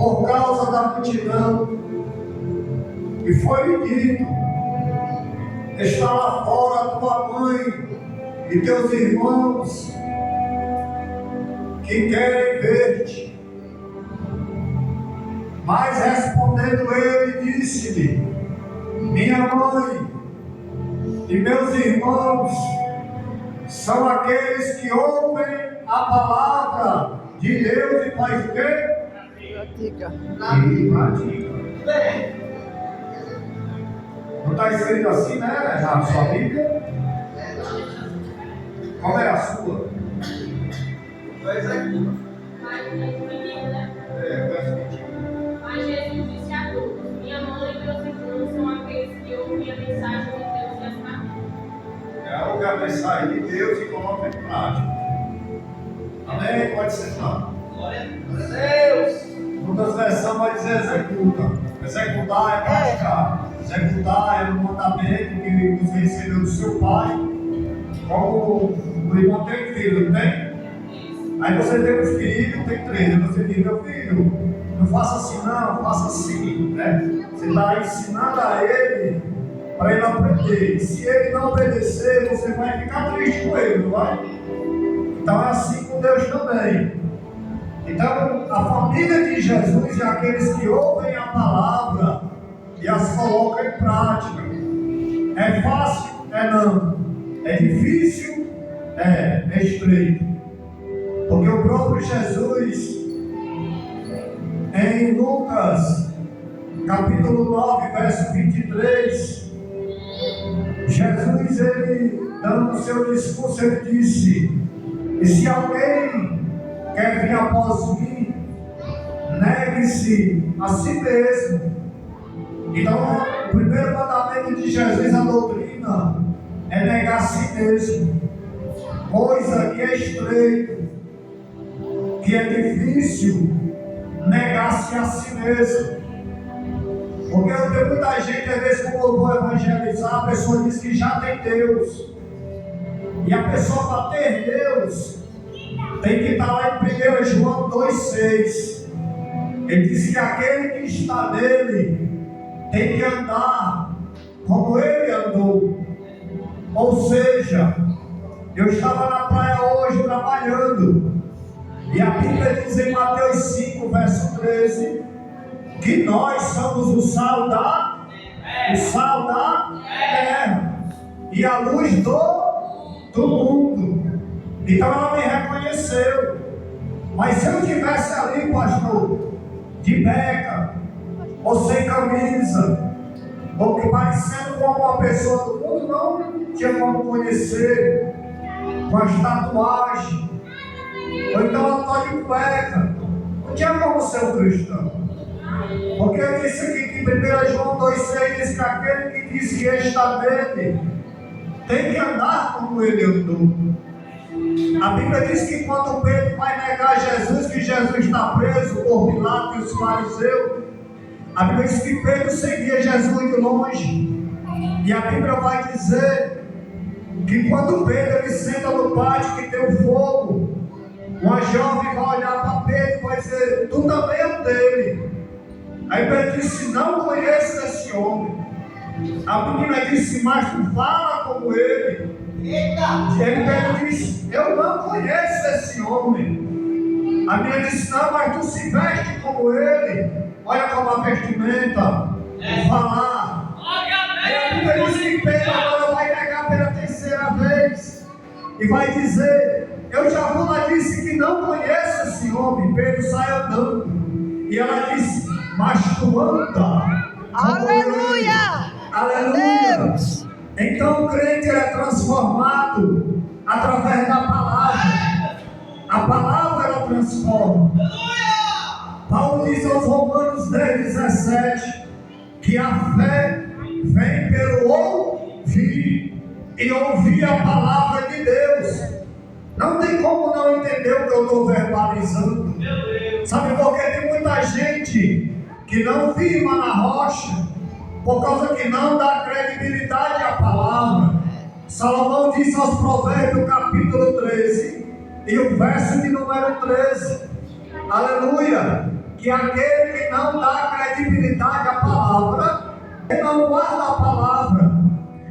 por causa da multidão. E foi-lhe dito: está lá fora tua mãe e teus irmãos que querem ver-te. Mas respondendo ele, disse-lhe: minha mãe e meus irmãos são aqueles que ouvem a palavra de Deus e faz o quê? Pratica. E pratica. Não está escrito assim, né? Na sua Bíblia? Qual é a sua? Mas aqui. Mas Jesus disse a todos: minha mãe e meus irmãos são aqueles que ouvem a mensagem de Deus e as praticam. Ouve a mensagem de Deus e coloca em prática. Amém? Pode sentar. Glória a Deus. Muitas versões vai dizer executa. Executar é praticar. Executar é um mandamento que você recebeu do seu pai. Como o irmão tem filho, não tem? Aí você tem um filho, tem 3. Aí você diz: meu filho, não faça assim não, faça assim, né? Você está ensinando a ele para ele aprender. Se ele não obedecer, você vai ficar triste com ele, não vai? Então é assim com Deus também. Então a família de Jesus é aqueles que ouvem a palavra e as colocam em prática. É fácil? É não. É difícil? É estreito. Porque o próprio Jesus, em Lucas, capítulo 9, verso 23, Jesus, ele, dando o seu discurso, ele disse: e se alguém quer vir após mim, negue-se a si mesmo. Então, o primeiro mandamento de Jesus, a doutrina, é negar a si mesmo, coisa que é estreito, que é difícil negar-se a si mesmo. Porque eu tenho muita gente, às vezes, quando eu vou evangelizar, a pessoa diz que já tem Deus. E a pessoa, para ter Deus, tem que estar lá em 1 João 2,6. Ele diz que aquele que está nele tem que andar como ele andou. Ou seja, eu estava na praia hoje trabalhando. E a Bíblia diz em Mateus 5, verso 13, que nós somos o sal da terra e a luz do mundo. Então ela me reconheceu. Mas se eu estivesse ali, pastor, de beca, ou sem camisa, ou que parecendo como uma pessoa do mundo, não tinha como conhecer, com as tatuagens, ou então ela está de cueca, não tinha como ser um cristão. Porque eu disse aqui que 1 João 2,6 diz que aquele que diz que está nele tem que andar como ele andou. A Bíblia diz que quando Pedro vai negar Jesus, que Jesus está preso por Pilatos e os fariseus, a Bíblia diz que Pedro seguia Jesus de longe. E a Bíblia vai dizer que quando Pedro ele senta no pátio que tem o fogo, uma jovem vai olhar para Pedro e vai dizer: tu também é um dele. Aí Pedro disse: não conheço esse homem. A menina disse: mas tu fala como ele. E aí Pedro disse: eu não conheço esse homem. A menina disse: não, mas tu se veste como ele. Olha como a vestimenta, o falar. Aí a Bíblia diz que Pedro agora vai negar pela terceira vez e vai dizer: eu já vou disse que não conheço esse homem. Pedro sai andando e ela disse: mas tu anda. Aleluia! Aleluia! Deus! Então o crente é transformado através da palavra. A palavra ela transforma. Paulo diz aos Romanos 10:17 que a fé vem pelo ouvir e ouvir a palavra de Deus. Não tem como não entender o que eu estou verbalizando. Sabe por que tem muita gente que não firma na rocha por causa que não dá credibilidade à palavra? Salomão disse aos Provérbios capítulo 13 e o verso de número 13, aleluia, que aquele que não dá credibilidade à palavra, que não guarda a palavra.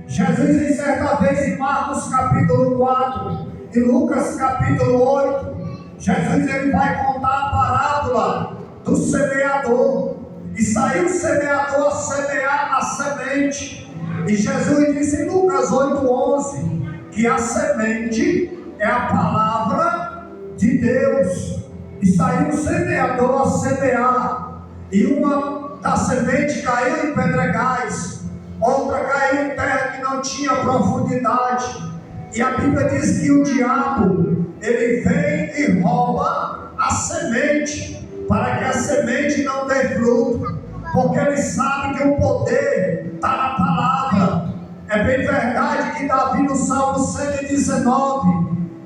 Jesus, em certa vez, em Marcos capítulo 4 e Lucas capítulo 8, Jesus ele vai contar a parábola do semeador. E saiu o semeador a semear a semente. E Jesus disse em Lucas 8:11 que a semente é a palavra de Deus. E saiu o semeador a semear. E uma da semente caiu em pedregais, outra caiu em terra que não tinha profundidade. E a Bíblia diz que o diabo, ele vem e rouba a semente, para que a semente não dê fruto, porque ele sabe que o poder está na palavra. É bem verdade que Davi, no Salmo 119,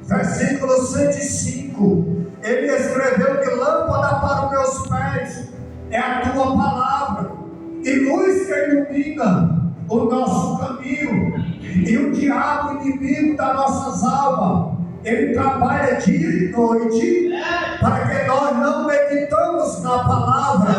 versículo 105, ele escreveu que lâmpada para os meus pés é a tua palavra, e luz que ilumina o nosso caminho. E o diabo, inimigo das nossas almas, ele trabalha dia e noite para que nós não meditamos na palavra,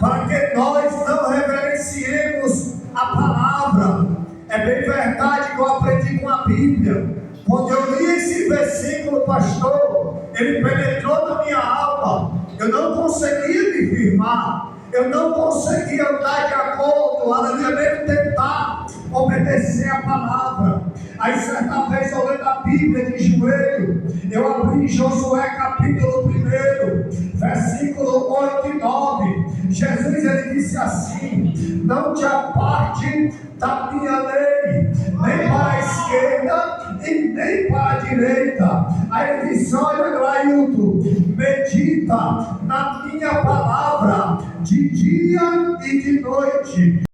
para que nós não reverenciemos a palavra. É bem verdade que eu aprendi com a Bíblia. Quando eu li esse versículo, pastor, ele penetrou na minha alma. Eu não conseguia me firmar, eu não conseguia andar de acordo, aleluia, nem tentar obedecer a palavra. Aí certa vez eu lendo a Bíblia de joelho, eu abri Josué capítulo 1, versículo 8 e 9. Jesus ele disse assim: não te aparte da minha lei, nem para a esquerda e nem para a direita. Aí ele disse: olha, Glailton, medita na minha palavra de dia e de noite.